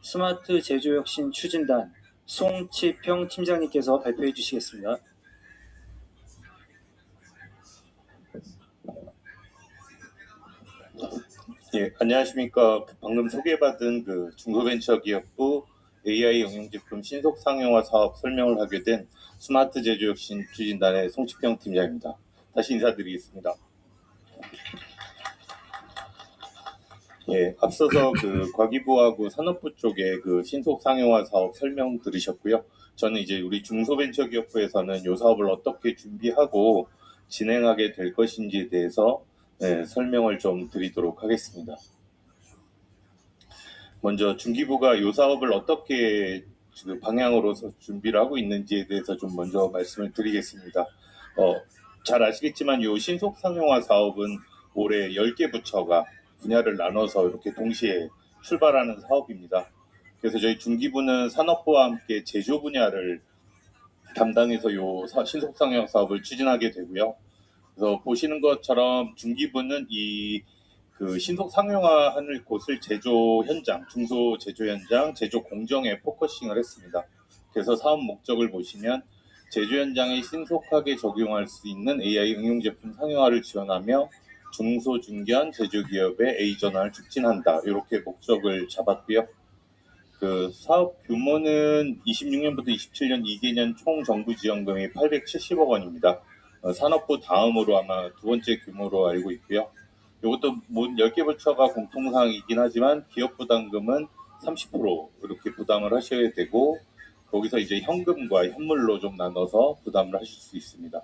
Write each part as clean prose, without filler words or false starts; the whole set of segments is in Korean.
스마트 제조혁신 추진단 송치평 팀장님께서 발표해 주시겠습니다. 예, 안녕하십니까. 방금 소개받은 중소벤처기업부 AI 응용제품 신속 상용화 사업 설명을 하게 된 스마트 제조혁신 추진단의 송치평 팀장입니다. 다시 인사드리겠습니다. 예, 앞서서 과기부하고 산업부 쪽에 신속 상용화 사업 설명 들으셨고요. 저는 이제 우리 중소벤처기업부에서는 이 사업을 어떻게 준비하고 진행하게 될 것인지에 대해서 설명을 좀 드리도록 하겠습니다. 먼저 중기부가 이 사업을 어떻게 방향으로서 준비를 하고 있는지에 대해서 좀 먼저 말씀을 드리겠습니다. 잘 아시겠지만 이 신속 상용화 사업은 올해 10개 부처가 분야를 나눠서 이렇게 동시에 출발하는 사업입니다. 그래서 저희 중기부는 산업부와 함께 제조 분야를 담당해서 이 신속 상용화 사업을 추진하게 되고요. 그래서 보시는 것처럼 중기부는 신속 상용화하는 곳을 제조 현장, 중소 제조 현장, 제조 공정에 포커싱을 했습니다. 그래서 사업 목적을 보시면 제조 현장에 신속하게 적용할 수 있는 AI 응용 제품 상용화를 지원하며 중소 중견 제조기업의 AI 전환을 촉진한다. 이렇게 목적을 잡았고요. 사업 규모는 26년부터 27년 2개년 총 정부 지원금이 870억 원입니다. 산업부 다음으로 아마 두 번째 규모로 알고 있고요. 이것도 10개 부처가 공통사항이긴 하지만 기업 부담금은 30% 이렇게 부담을 하셔야 되고 거기서 이제 현금과 현물로 좀 나눠서 부담을 하실 수 있습니다.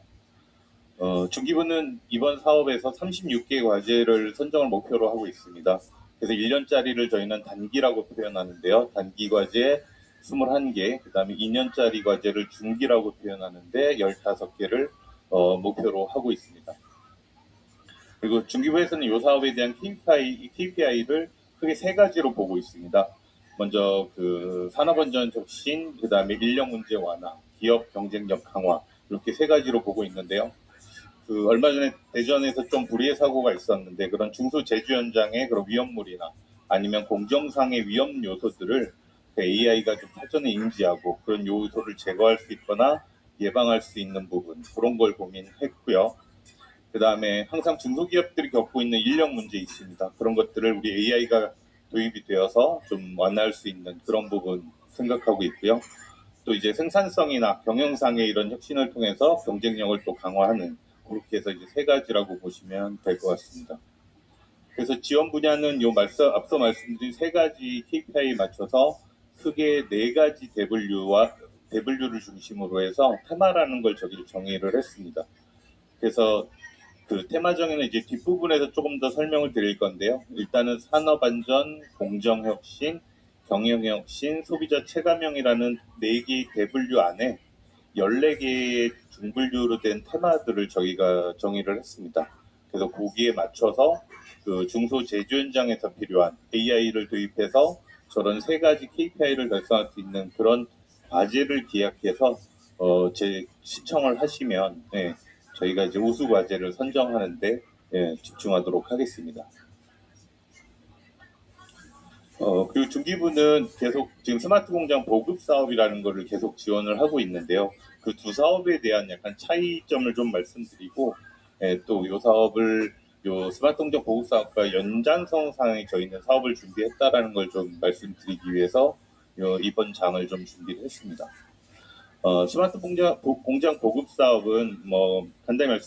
중기부는 이번 사업에서 36개 과제를 선정을 목표로 하고 있습니다. 그래서 1년짜리를 저희는 단기라고 표현하는데요. 단기 과제 21개, 그 다음에 2년짜리 과제를 중기라고 표현하는데 15개를 목표로 하고 있습니다. 그리고 중기부에서는 이 사업에 대한 KPI를 크게 세 가지로 보고 있습니다. 먼저 산업안전 혁신, 그 다음에 인력 문제 완화, 기업 경쟁력 강화 이렇게 세 가지로 보고 있는데요. 얼마 전에 대전에서 좀 불의의 사고가 있었는데 그런 중소 제조 현장의 그런 위험물이나 아니면 공정상의 위험 요소들을 AI가 좀 사전에 인지하고 그런 요소를 제거할 수 있거나 예방할 수 있는 부분 그런 걸 고민했고요. 그 다음에 항상 중소기업들이 겪고 있는 인력 문제 있습니다. 그런 것들을 우리 AI가 도입이 되어서 좀 완화할 수 있는 그런 부분 생각하고 있고요. 또 이제 생산성이나 경영상의 이런 혁신을 통해서 경쟁력을 또 강화하는 그렇게 해서 이제 세 가지라고 보시면 될 것 같습니다. 그래서 지원 분야는 앞서 말씀드린 세 가지 KPI에 맞춰서 크게 네 가지 W를 중심으로 해서 테마라는 걸 정의를 했습니다. 그래서 테마 정의는 이제 뒷부분에서 조금 더 설명을 드릴 건데요. 일단은 산업안전, 공정혁신, 경영혁신, 소비자 체감형이라는 4개의 W 안에 14개의 중분류로 된 테마들을 저희가 정의를 했습니다. 그래서 거기에 맞춰서 중소 제조 현장에서 필요한 AI를 도입해서 저런 세 가지 KPI를 달성할 수 있는 그런 과제를 기약해서 신청을 하시면 저희가 이제 우수 과제를 선정하는데 집중하도록 하겠습니다. 그리고 중기부는 계속 지금 스마트 공장 보급 사업이라는 거를 계속 지원을 하고 있는데요. 그 두 사업에 대한 약간 차이점을 좀 말씀드리고, 또 이 사업을 스마트 공장 보급 사업과 연장선상에 저희는 사업을 준비했다라는 걸 좀 말씀드리기 위해서 이번 장을 좀 준비를 했습니다. 스마트 공장 보급 사업은 간단히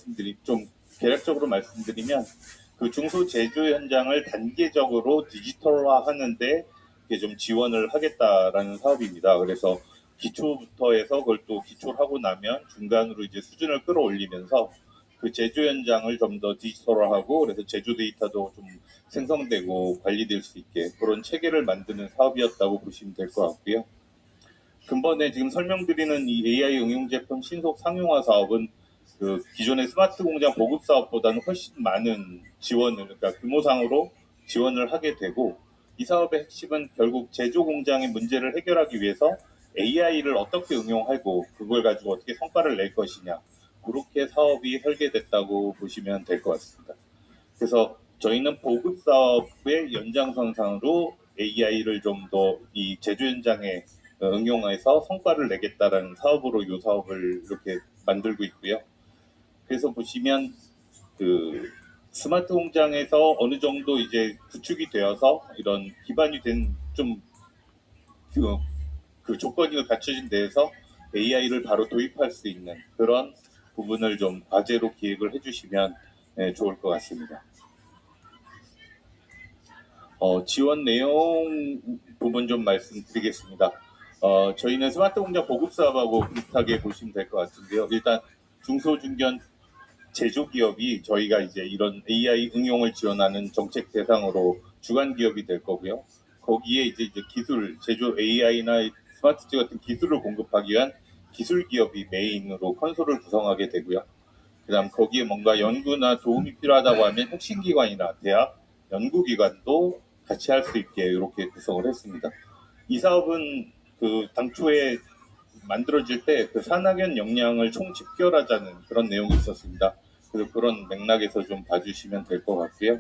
좀 개략적으로 말씀드리면 중소 제조 현장을 단계적으로 디지털화하는데 좀 지원을 하겠다라는 사업입니다. 그래서 기초부터 해서 그걸 또 기초를 하고 나면 중간으로 이제 수준을 끌어올리면서 제조 현장을 좀 더 디지털화하고 그래서 제조 데이터도 좀 생성되고 관리될 수 있게 그런 체계를 만드는 사업이었다고 보시면 될 것 같고요. 근본에 지금 설명드리는 이 AI 응용 제품 신속 상용화 사업은 기존의 스마트 공장 보급 사업보다는 훨씬 많은 그러니까 규모상으로 지원을 하게 되고 이 사업의 핵심은 결국 제조 공장의 문제를 해결하기 위해서 AI를 어떻게 응용하고 그걸 가지고 어떻게 성과를 낼 것이냐 그렇게 사업이 설계됐다고 보시면 될 것 같습니다. 그래서 저희는 보급 사업의 연장선상으로 AI를 좀 더 이 제조 현장에 응용해서 성과를 내겠다라는 사업으로 이 사업을 이렇게 만들고 있고요. 그래서 보시면 그 스마트 공장에서 어느 정도 이제 구축이 되어서 이런 기반이 된좀 그 조건이 갖춰진 데에서 AI를 바로 도입할 수 있는 그런 부분을 좀 과제로 기획을 해주시면 좋을 것 같습니다. 지원 내용 부분 좀 말씀드리겠습니다. 저희는 스마트 공장 보급 사업하고 비슷하게 보시면 될 것 같은데요. 일단 중소중견 제조기업이 저희가 이제 이런 AI 응용을 지원하는 정책 대상으로 주관 기업이 될 거고요. 거기에 이제 기술, 제조 AI나 스마트지 같은 기술을 공급하기 위한 기술 기업이 메인으로 컨소를 구성하게 되고요. 그다음 거기에 뭔가 연구나 도움이 필요하다고 하면 혁신기관이나 대학, 연구기관도 같이 할 수 있게 이렇게 구성을 했습니다. 이 사업은 그 당초에 만들어질 때 그 산학연 역량을 총집결하자는 그런 내용이 있었습니다. 그래서 그런 맥락에서 좀 봐주시면 될 것 같고요.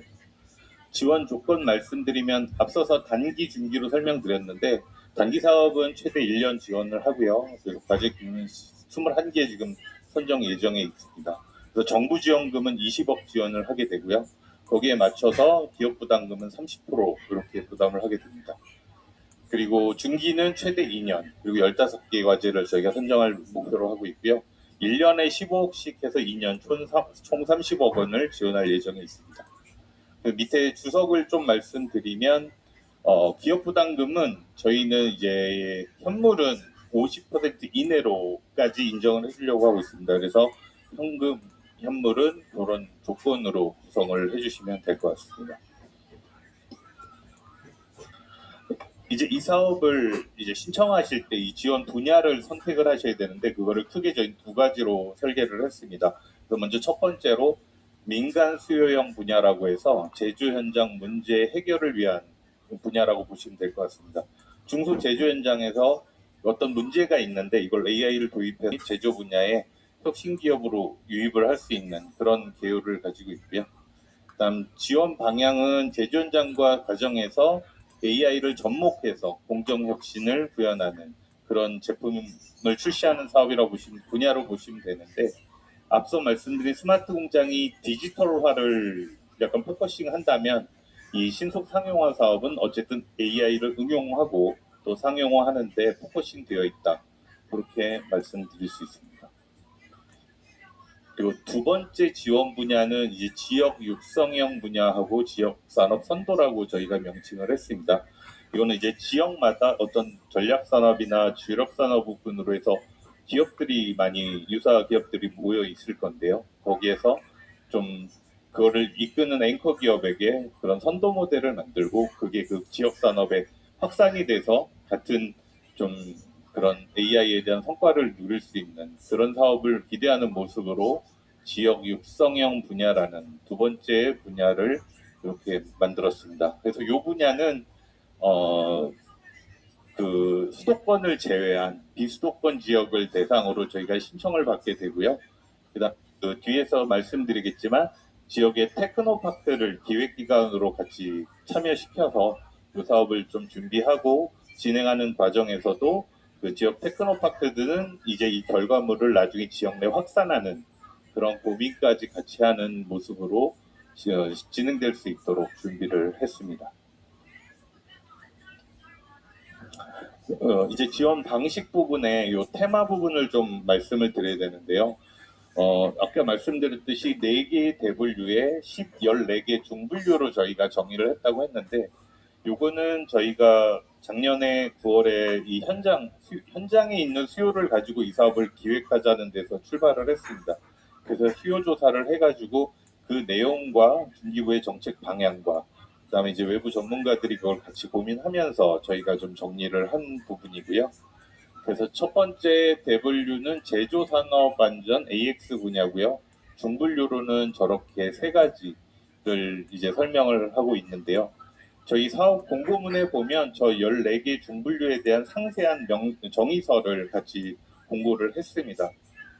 지원 조건 말씀드리면 앞서서 단기 중기로 설명드렸는데 단기 사업은 최대 1년 지원을 하고요. 그래서 과제 규모는 21개 지금 선정 예정에 있습니다. 그래서 정부 지원금은 20억 지원을 하게 되고요. 거기에 맞춰서 기업 부담금은 30% 이렇게 부담을 하게 됩니다. 그리고 중기는 최대 2년, 그리고 15개 과제를 저희가 선정할 목표로 하고 있고요. 1년에 15억씩 해서 2년 총 30억 원을 지원할 예정에 있습니다. 그 밑에 주석을 좀 말씀드리면 기업 부담금은 저희는 이제 현물은 50% 이내로까지 인정을 해주려고 하고 있습니다. 그래서 현금, 현물은 그런 조건으로 구성을 해주시면 될 것 같습니다. 이제 이 사업을 이제 신청하실 때 이 지원 분야를 선택을 하셔야 되는데 그거를 크게 저희 두 가지로 설계를 했습니다. 그래서 먼저 첫 번째로 민간 수요형 분야라고 해서 제조 현장 문제 해결을 위한 분야라고 보시면 될 것 같습니다. 중소 제조 현장에서 어떤 문제가 있는데 이걸 AI를 도입해서 제조 분야에 혁신 기업으로 유입을 할 수 있는 그런 계율을 가지고 있고요. 그다음 지원 방향은 제조 현장과 과정에서 AI를 접목해서 공정 혁신을 구현하는 그런 제품을 출시하는 사업이라고 분야로 보시면 되는데 앞서 말씀드린 스마트 공장이 디지털화를 약간 포커싱 한다면 이 신속 상용화 사업은 어쨌든 AI를 응용하고 또 상용화하는데 포커싱 되어 있다. 그렇게 말씀드릴 수 있습니다. 그리고 두 번째 지원 분야는 이제 지역 육성형 분야하고 지역 산업 선도라고 저희가 명칭을 했습니다. 이거는 이제 지역마다 어떤 전략 산업이나 주력 산업 부분으로 해서 기업들이 많이 유사 기업들이 모여 있을 건데요. 거기에서 좀 그거를 이끄는 앵커 기업에게 그런 선도 모델을 만들고 그게 그 지역 산업에 확산이 돼서 같은 좀 그런 AI에 대한 성과를 누릴 수 있는 그런 사업을 기대하는 모습으로 지역 육성형 분야라는 두 번째 분야를 이렇게 만들었습니다. 그래서 이 분야는 그 수도권을 제외한 비수도권 지역을 대상으로 저희가 신청을 받게 되고요. 그다음 그 뒤에서 말씀드리겠지만 지역의 테크노파크를 기획기관으로 같이 참여시켜서 이 사업을 좀 준비하고 진행하는 과정에서도 그 지역 테크노파크들은 이제 이 결과물을 나중에 지역 내 확산하는 그런 고민까지 같이 하는 모습으로 진행될 수 있도록 준비를 했습니다. 이제 지원 방식 부분에 이 테마 부분을 좀 말씀을 드려야 되는데요. 아까 말씀드렸듯이 4개의 대분류에 14개 중분류로 저희가 정의를 했다고 했는데 요거는 저희가 작년에 9월에 이 현장에 있는 수요를 가지고 이 사업을 기획하자는 데서 출발을 했습니다. 그래서 수요 조사를 해가지고 그 내용과 중기부의 정책 방향과 그다음에 이제 외부 전문가들이 그걸 같이 고민하면서 저희가 좀 정리를 한 부분이고요. 그래서 첫 번째 대분류는 제조산업안전 AX 분야고요. 중분류로는 저렇게 세 가지를 이제 설명을 하고 있는데요. 저희 사업 공고문에 보면 저 14개 중분류에 대한 상세한 정의서를 같이 공고를 했습니다.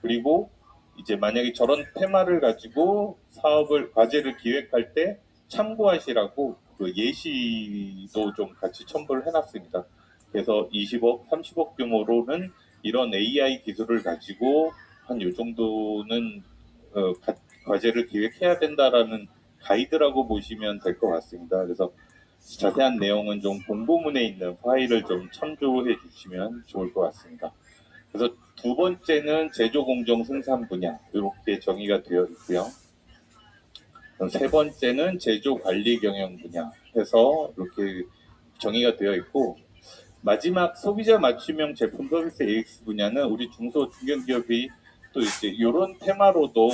그리고 이제 만약에 저런 테마를 가지고 과제를 기획할 때 참고하시라고 그 예시도 좀 같이 첨부를 해놨습니다. 그래서 20억, 30억 규모로는 이런 AI 기술을 가지고 한 요 정도는 과제를 기획해야 된다라는 가이드라고 보시면 될 것 같습니다. 그래서 자세한 내용은 좀 공고문에 있는 파일을 좀 참조해 주시면 좋을 것 같습니다. 그래서 두 번째는 제조 공정 생산 분야 이렇게 정의가 되어 있고요. 세 번째는 제조 관리 경영 분야 해서 이렇게 정의가 되어 있고, 마지막 소비자 맞춤형 제품 서비스 AX 분야는 우리 중소 중견기업이 또 이제 이런 테마로도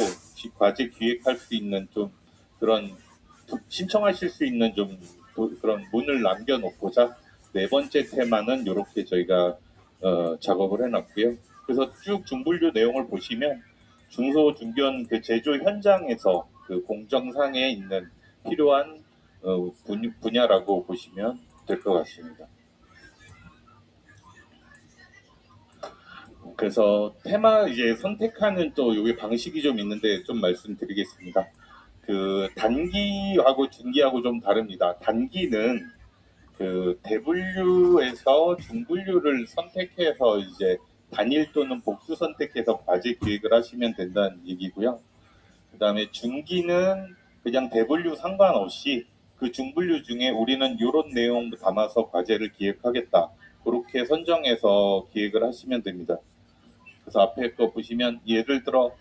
과제 기획할 수 있는 좀 그런 신청하실 수 있는 좀 그런 문을 남겨놓고자 네 번째 테마는 이렇게 저희가 작업을 해놨고요. 그래서 쭉 중분류 내용을 보시면 중소 중견 그 제조 현장에서 그 공정상에 있는 필요한 분야라고 보시면 될 것 같습니다. 그래서 테마 이제 선택하는 또 요게 방식이 좀 있는데 좀 말씀드리겠습니다. 그 단기하고 중기하고 좀 다릅니다. 단기는 그 대분류에서 중분류를 선택해서 이제 단일 또는 복수 선택해서 과제 기획을 하시면 된다는 얘기고요. 그다음에 중기는 그냥 대분류 상관없이 그 중분류 중에 우리는 이런 내용 담아서 과제를 기획하겠다. 그렇게 선정해서 기획을 하시면 됩니다. 그래서 앞에 거 보시면 예를 들어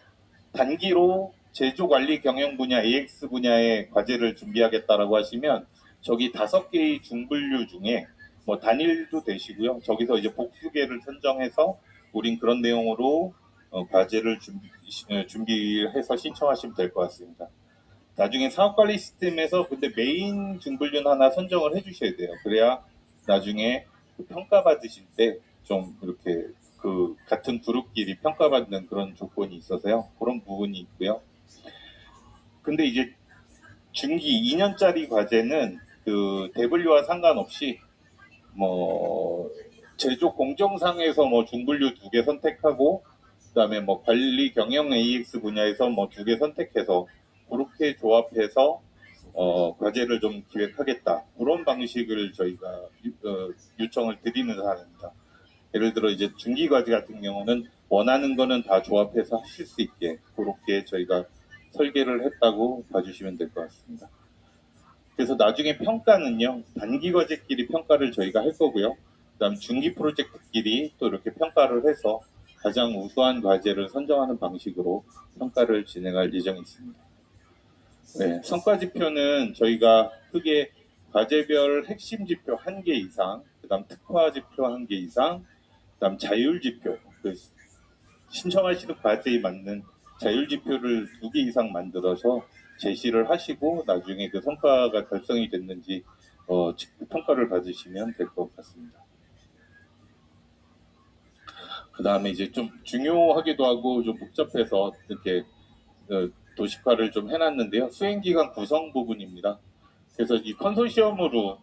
단기로 제조 관리 경영 분야 AX 분야의 과제를 준비하겠다라고 하시면 저기 5개의 중분류 중에 뭐 단일도 되시고요. 저기서 이제 복수계를 선정해서 우린 그런 내용으로 과제를 준비해서 신청하시면 될 것 같습니다. 나중에 사업관리 시스템에서 근데 메인 중분류는 하나 선정을 해주셔야 돼요. 그래야 나중에 그 평가 받으실 때 좀 이렇게 그 같은 그룹끼리 평가받는 그런 조건이 있어서요. 그런 부분이 있고요. 근데 이제 중기 2년짜리 과제는 그 대분류와 상관없이 뭐 제조 공정상에서 뭐 중분류 2개 선택하고 그다음에 뭐 관리 경영 AX 분야에서 뭐 2개 선택해서 그렇게 조합해서 과제를 좀 기획하겠다 그런 방식을 저희가 요청을 드리는 사안입니다. 예를 들어 이제 중기 과제 같은 경우는 원하는 거는 다 조합해서 하실 수 있게 그렇게 저희가 설계를 했다고 봐주시면 될 것 같습니다. 그래서 나중에 평가는요 단기 과제끼리 평가를 저희가 할 거고요. 그다음 중기 프로젝트끼리 또 이렇게 평가를 해서 가장 우수한 과제를 선정하는 방식으로 평가를 진행할 예정이 있습니다. 네, 성과 지표는 저희가 크게 과제별 핵심 지표 1개 이상, 그다음 특화 지표 1개 이상, 그다음 자율 지표, 그 신청하시는 과제에 맞는 자율 지표를 2개 이상 만들어서 제시를 하시고 나중에 그 성과가 달성이 됐는지 평가를 받으시면 될 것 같습니다. 그 다음에 이제 좀 중요하기도 하고 좀 복잡해서 이렇게 도식화를 좀 해놨는데요. 수행기간 구성 부분입니다. 그래서 이 컨소시엄으로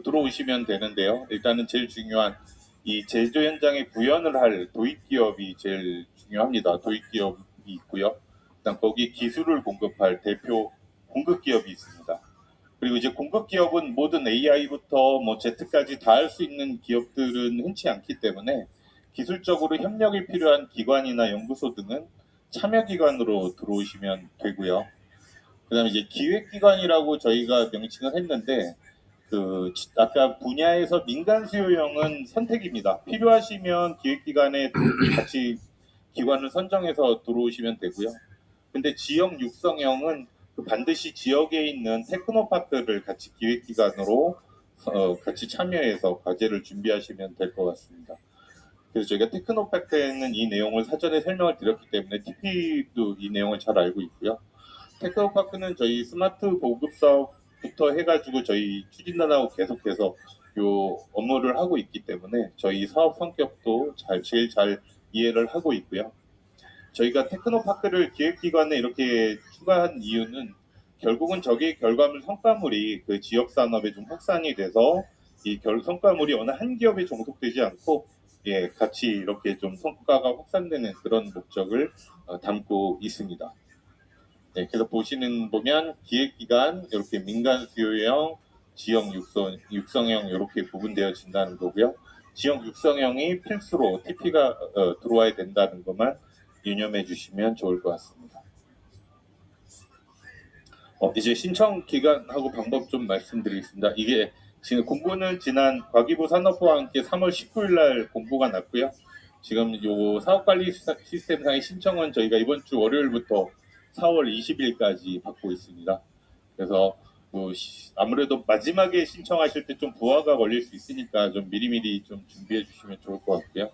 들어오시면 되는데요. 일단은 제일 중요한 이 제조 현장에 구현을 할 도입 기업이 제일 중요합니다. 도입 기업이 있고요. 그다음 거기 기술을 공급할 대표 공급 기업이 있습니다. 그리고 이제 공급 기업은 모든 AI부터 뭐 Z까지 다 할 수 있는 기업들은 흔치 않기 때문에 기술적으로 협력이 필요한 기관이나 연구소 등은 참여 기관으로 들어오시면 되고요. 그다음에 이제 기획기관이라고 저희가 명칭을 했는데 그 아까 분야에서 민간 수요형은 선택입니다. 필요하시면 기획기관에 같이 기관을 선정해서 들어오시면 되고요. 근데 지역 육성형은 반드시 지역에 있는 테크노파크를 같이 기획기관으로 같이 참여해서 과제를 준비하시면 될 것 같습니다. 그래서 저희가 테크노파크에는 이 내용을 사전에 설명을 드렸기 때문에 TP도 이 내용을 잘 알고 있고요. 테크노파크는 저희 스마트 보급 사업부터 해가지고 저희 추진단하고 계속해서 요 업무를 하고 있기 때문에 저희 사업 성격도 제일 잘 이해를 하고 있고요. 저희가 테크노파크를 기획기관에 이렇게 추가한 이유는 결국은 저기 결과물 성과물이 그 지역 산업에 좀 확산이 돼서 이 성과물이 어느 한 기업에 종속되지 않고 같이 이렇게 좀 성과가 확산되는 그런 목적을 담고 있습니다. 네, 그래서 보면 기획기관 이렇게 민간 수요형, 지역 육성형 이렇게 구분되어진다는 거고요. 지역 육성형이 필수로 TP가 들어와야 된다는 것만 유념해 주시면 좋을 것 같습니다. 이제 신청 기간하고 방법 좀 말씀드리겠습니다. 이게 지금 공고는 지난 과기부 산업부와 함께 3월 19일 날 공고가 났고요. 지금 요 사업관리 시스템상의 신청은 저희가 이번 주 월요일부터 4월 20일까지 받고 있습니다. 그래서 아무래도 마지막에 신청하실 때 좀 부하가 걸릴 수 있으니까 좀 미리미리 좀 준비해 주시면 좋을 것 같고요.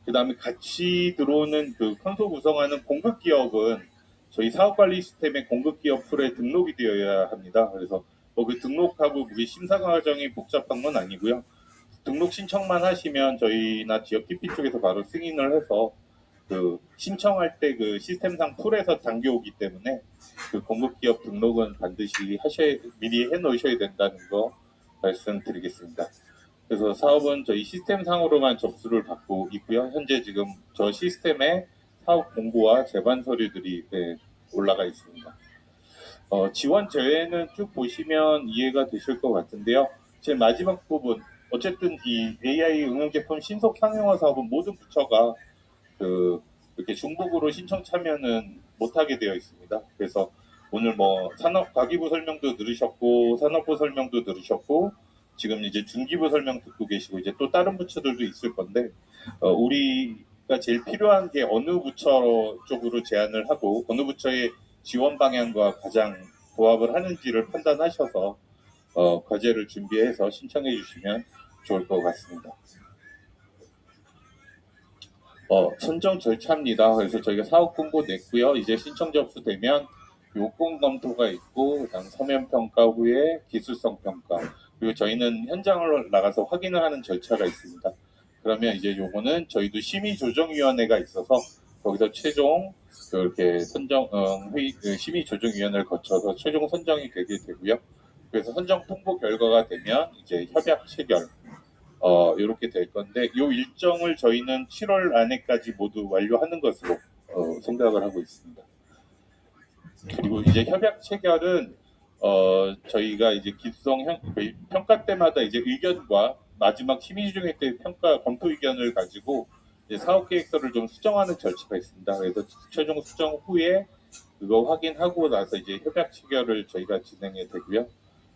그 다음에 같이 들어오는 그 컨소 구성하는 공급 기업은 저희 사업관리 시스템의 공급 기업 풀에 등록이 되어야 합니다. 그래서 그 등록하고 그게 심사 과정이 복잡한 건 아니고요. 등록 신청만 하시면 저희나 지역 TP 쪽에서 바로 승인을 해서 그 신청할 때 그 시스템상 풀에서 당겨오기 때문에 그 공급 기업 등록은 반드시 미리 해 놓으셔야 된다는 거 말씀드리겠습니다. 그래서 사업은 저희 시스템상으로만 접수를 받고 있고요. 현재 지금 저 시스템에 사업 공고와 제반 서류들이 올라가 있습니다. 지원 제외는 쭉 보시면 이해가 되실 것 같은데요. 제 마지막 부분, 어쨌든 이 AI 응용 제품 신속 상용화 사업은 모든 부처가 이렇게 중복으로 신청 참여는 못하게 되어 있습니다. 그래서 오늘 과기부 설명도 들으셨고 산업부 설명도 들으셨고 지금 이제 중기부 설명 듣고 계시고 이제 또 다른 부처들도 있을 건데 우리가 제일 필요한 게 어느 부처 쪽으로 제안을 하고 어느 부처의 지원 방향과 가장 부합을 하는지를 판단하셔서 과제를 준비해서 신청해 주시면 좋을 것 같습니다. 선정 절차입니다. 그래서 저희가 사업 공고 냈고요. 이제 신청 접수되면 요건 검토가 있고 그다음 서면 평가 후에 기술성 평가 그리고 저희는 현장을 나가서 확인을 하는 절차가 있습니다. 그러면 이제 요거는 저희도 심의조정위원회가 있어서 거기서 최종 이렇게 심의조정위원회를 거쳐서 최종 선정이 되게 되고요. 그래서 선정 통보 결과가 되면 이제 협약 체결 이렇게 될 건데 이 일정을 저희는 7월 안에까지 모두 완료하는 것으로 생각을 하고 있습니다. 그리고 이제 협약 체결은 저희가 이제 기수성 평가 때마다 이제 의견과 마지막 심의조정회 때 평가 검토 의견을 가지고 이제 사업 계획서를 좀 수정하는 절차가 있습니다. 그래서 최종 수정 후에 그거 확인하고 나서 이제 협약 체결을 저희가 진행해 되고요.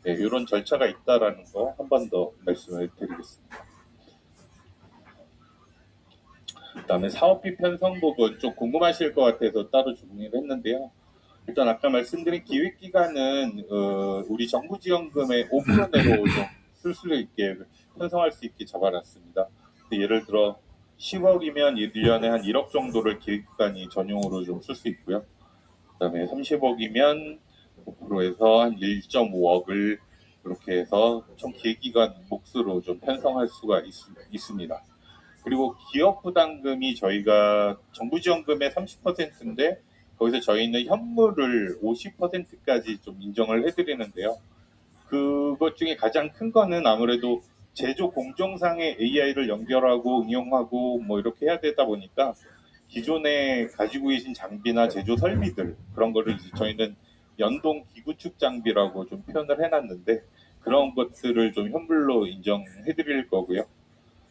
네, 이런 절차가 있다라는 거 한 번 더 말씀을 드리겠습니다. 그다음에 사업비 편성 부분 좀 궁금하실 것 같아서 따로 준비를 했는데요. 일단 아까 말씀드린 기획 기간은 우리 정부 지원금의 5% 내로 좀 쓸 수 있게 편성할 수 있게 잡아놨습니다. 예를 들어 10억이면 1년에 한 1억 정도를 기획 기간이 전용으로 좀 쓸 수 있고요. 그다음에 30억이면 5%에서 한 1.5억을 그렇게 해서 총 기획 기간 몫으로 좀 편성할 수가 있습니다. 그리고 기업 부담금이 저희가 정부 지원금의 30%인데 거기서 저희는 현물을 50%까지 좀 인정을 해드리는데요. 그것 중에 가장 큰 거는 아무래도 제조 공정상의 AI를 연결하고 응용하고 이렇게 해야 되다 보니까 기존에 가지고 계신 장비나 제조 설비들 그런 거를 이제 저희는 연동 기구축 장비라고 좀 표현을 해놨는데 그런 것들을 좀 현물로 인정해드릴 거고요.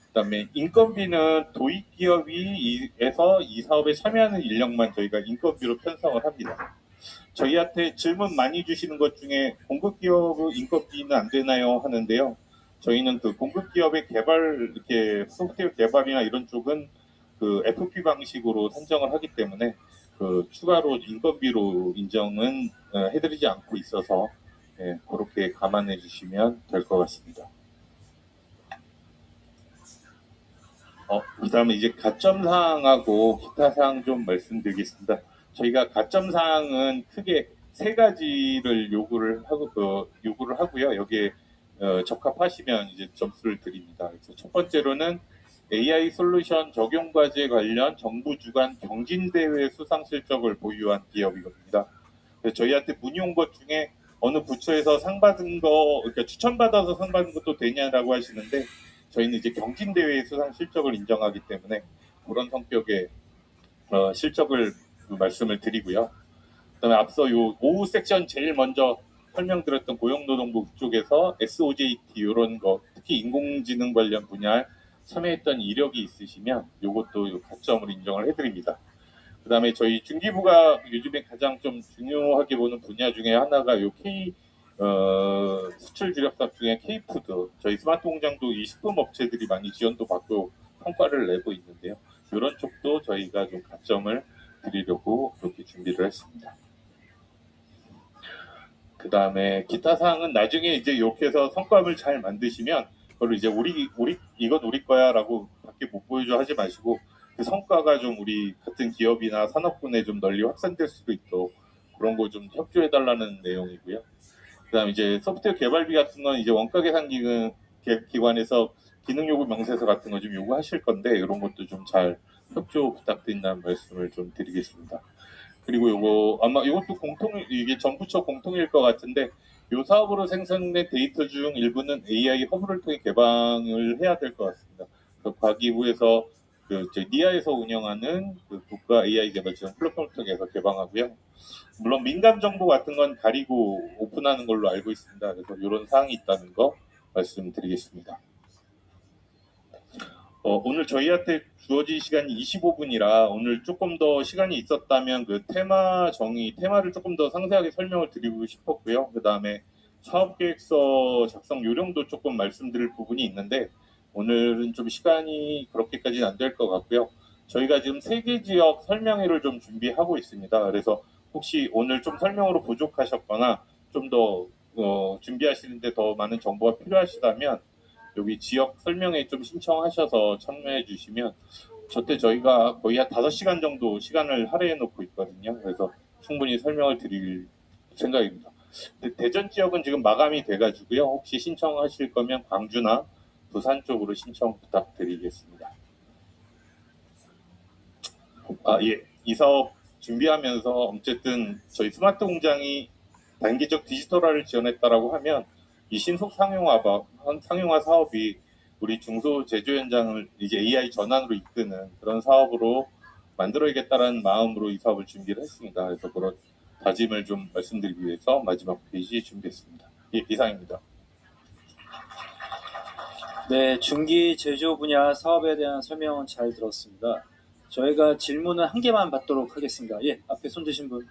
그다음에 인건비는 도입 기업에서 이 사업에 참여하는 인력만 저희가 인건비로 편성을 합니다. 저희한테 질문 많이 주시는 것 중에 공급 기업의 인건비는 안 되나요 하는데요. 저희는 그 공급 기업의 이렇게 소프트웨어 개발이나 이런 쪽은 그 FP 방식으로 산정을 하기 때문에 그 추가로 인건비로 인정은 해드리지 않고 있어서 그렇게 감안해 주시면 될 것 같습니다. 그다음에 이제 가점 사항하고 기타 사항 좀 말씀드리겠습니다. 저희가 가점 사항은 크게 세 가지를 요구를 하고요. 여기에 적합하시면 이제 점수를 드립니다. 그래서 첫 번째로는 AI 솔루션 적용 과제 관련 정부 주관 경진대회 수상 실적을 보유한 기업이겁니다. 저희한테 문의 온 것 중에 어느 부처에서 상 받은 거, 그러니까 추천받아서 상 받은 것도 되냐라고 하시는데 저희는 이제 경진대회 수상 실적을 인정하기 때문에 그런 성격의 실적을 말씀을 드리고요. 그다음에 앞서 요 오후 섹션 제일 먼저 설명드렸던 고용노동부 쪽에서 SOJT 이런 거 특히 인공지능 관련 분야에 참여했던 이력이 있으시면 이것도 가점을 인정을 해드립니다. 그 다음에 저희 중기부가 요즘에 가장 좀 중요하게 보는 분야 중에 하나가 요 수출 주력 사업 중에 K푸드, 저희 스마트 공장도 이 식품 업체들이 많이 지원도 받고 성과를 내고 있는데요. 이런 쪽도 저희가 좀 가점을 드리려고 그렇게 준비를 했습니다. 그 다음에 기타 사항은 나중에 이제 이렇게 해서 성과를 잘 만드시면 그걸 이제 이건 우리 거야라고 밖에 못 보여줘 하지 마시고 그 성과가 좀 우리 같은 기업이나 산업군에 좀 널리 확산될 수도 있도록 그런 거 좀 협조해달라는 내용이고요. 그다음 이제 소프트웨어 개발비 같은 건 이제 원가 계산 기관에서 기능 요구 명세서 같은 거 좀 요구하실 건데 이런 것도 좀 잘 협조 부탁드린다는 말씀을 좀 드리겠습니다. 그리고 요거 아마 이것도 이게 정부처 공통일 것 같은데 요 사업으로 생성된 데이터 중 일부는 AI 허브를 통해 개방을 해야 될 것 같습니다. 과기부에서 니아에서 운영하는 그 국가 AI 개발 지원 플랫폼을 통해서 개방하고요. 물론 민감 정보 같은 건 가리고 오픈하는 걸로 알고 있습니다. 그래서 이런 사항이 있다는 거 말씀드리겠습니다. 오늘 저희한테 주어진 시간이 25분이라 오늘 조금 더 시간이 있었다면 그 테마를 조금 더 상세하게 설명을 드리고 싶었고요. 그 다음에 사업계획서 작성 요령도 조금 말씀드릴 부분이 있는데 오늘은 좀 시간이 그렇게까지는 안 될 것 같고요. 저희가 지금 3개 지역 설명회를 좀 준비하고 있습니다. 그래서 혹시 오늘 좀 설명으로 부족하셨거나 좀 더 준비하시는데 더 많은 정보가 필요하시다면 여기 지역 설명회 좀 신청하셔서 참여해 주시면 저때 저희가 거의 한 5시간 정도 시간을 할애해 놓고 있거든요. 그래서 충분히 설명을 드릴 생각입니다. 대전 지역은 지금 마감이 돼가지고요. 혹시 신청하실 거면 광주나 부산 쪽으로 신청 부탁드리겠습니다. 예. 이 사업 준비하면서 어쨌든 저희 스마트 공장이 단기적 디지털화를 지원했다라고 하면 이 신속 상용화 사업이 우리 중소 제조 현장을 이제 AI 전환으로 이끄는 그런 사업으로 만들어야겠다라는 마음으로 이 사업을 준비를 했습니다. 그래서 그런 다짐을 좀 말씀드리기 위해서 마지막 페이지 준비했습니다. 예, 이상입니다. 네, 중기 제조 분야 사업에 대한 설명은 잘 들었습니다. 저희가 질문은 한 개만 받도록 하겠습니다. 예, 앞에 손 드신 분.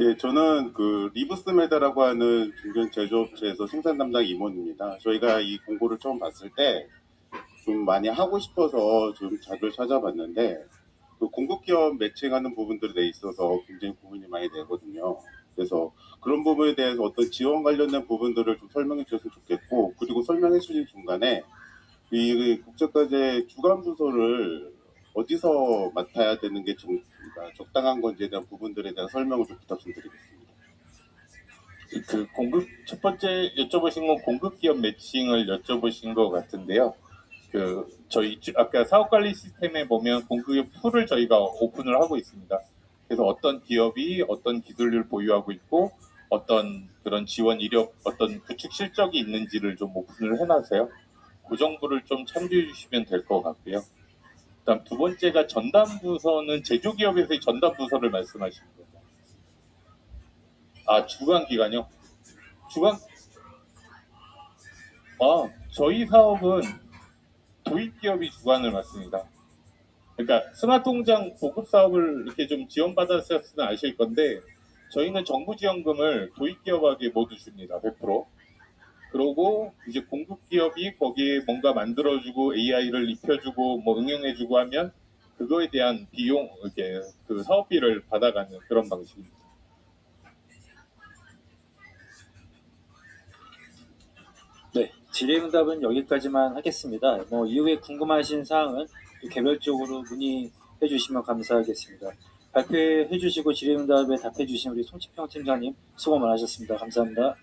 예, 저는 그 리브스메다라고 하는 중견 제조업체에서 생산 담당 임원입니다. 저희가 이 공고를 처음 봤을 때 좀 많이 하고 싶어서 좀 자료를 찾아봤는데 그 공급기업 매칭하는 부분들에 대해 있어서 굉장히 고민이 많이 되거든요. 그래서 그런 부분에 대해서 어떤 지원 관련된 부분들을 좀 설명해 주셨으면 좋겠고, 그리고 설명해 주신 중간에 이 국제과제 주간 부서를 어디서 맡아야 되는 게 그러니까 적당한 건지에 대한 부분들에 대한 설명을 좀 부탁 좀 드리겠습니다. 첫 번째 여쭤보신 건 공급 기업 매칭을 여쭤보신 것 같은데요. 저희 아까 사업관리 시스템에 보면 공급 툴을 저희가 오픈을 하고 있습니다. 그래서 어떤 기업이 어떤 기술을 보유하고 있고 어떤 그런 지원 이력, 어떤 구축 실적이 있는지를 좀 오픈을 해놔서요. 그 정보를 좀 참조해 주시면 될 것 같고요. 그다음 두 번째가 전담 부서는 제조기업에서의 전담 부서를 말씀하시는 거죠. 주관 기관요? 저희 사업은 도입 기업이 주관을 맡습니다. 그러니까 스마트 공장 보급 사업을 이렇게 좀 지원받았으면 아실 건데 저희는 정부 지원금을 도입 기업에게 모두 줍니다. 100%. 그러고 이제 공급 기업이 거기에 뭔가 만들어주고 AI를 입혀주고 뭐 응용해주고 하면 그거에 대한 비용 이렇게 그 사업비를 받아가는 그런 방식입니다. 네, 질의응답은 여기까지만 하겠습니다. 이후에 궁금하신 사항은 개별적으로 문의해 주시면 감사하겠습니다. 발표해 주시고 질의응답에 답해 주신 우리 송치평 팀장님 수고 많으셨습니다. 감사합니다.